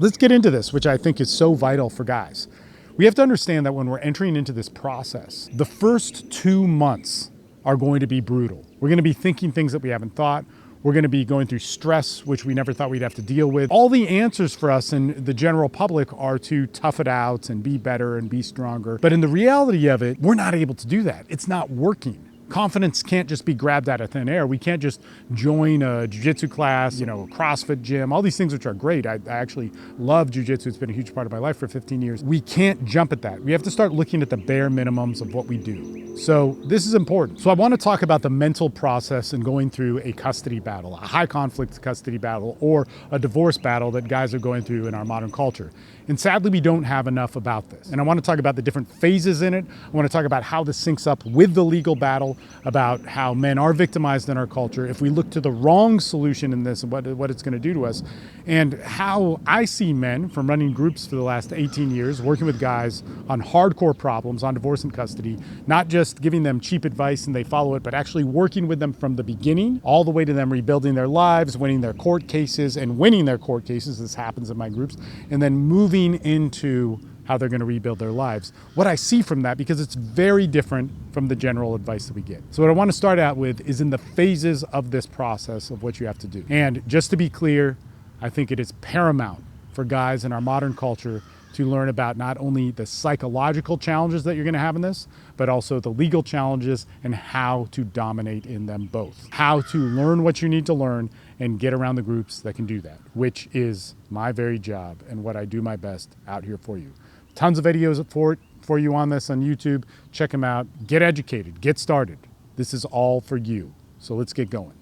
Let's get into this, which I think is so vital for guys. We have to understand that when we're entering into this process, the first 2 months are going to be brutal. We're going to be thinking things that we haven't thought. We're going to be going through stress, which we never thought we'd have to deal with. All the answers for us and the general public are to tough it out and be better and be stronger. But in the reality of it, we're not able to do that. It's not working. Confidence can't just be grabbed out of thin air. We can't just join a jiu-jitsu class, a CrossFit gym, all these things which are great. I actually love jiu-jitsu. It's been a huge part of my life for 15 years. We can't jump at that. We have to start looking at the bare minimums of what we do. So this is important. So I want to talk about the mental process in going through a custody battle, a high conflict custody battle, or a divorce battle that guys are going through in our modern culture. And sadly, we don't have enough about this. And I want to talk about the different phases in it. I want to talk about how this syncs up with the legal battle, about how men are victimized in our culture if we look to the wrong solution in this and what it's going to do to us, and how I see men from running groups for the last 18 years, working with guys on hardcore problems on divorce and custody, not just giving them cheap advice and they follow it, but actually working with them from the beginning all the way to them rebuilding their lives, winning their court cases and winning their court cases. This happens in my groups, and then moving into how they're going to rebuild their lives. What I see from that, because it's very different from the general advice that we get. So what I want to start out with is in the phases of this process of what you have to do. And just to be clear, I think it is paramount for guys in our modern culture to learn about not only the psychological challenges that you're going to have in this, but also the legal challenges and how to dominate in them both. How to learn what you need to learn and get around the groups that can do that, which is my very job and what I do my best out here for you. Tons of videos for you on this on YouTube. Check them out. Get educated. Get started. This is all for you. So let's get going.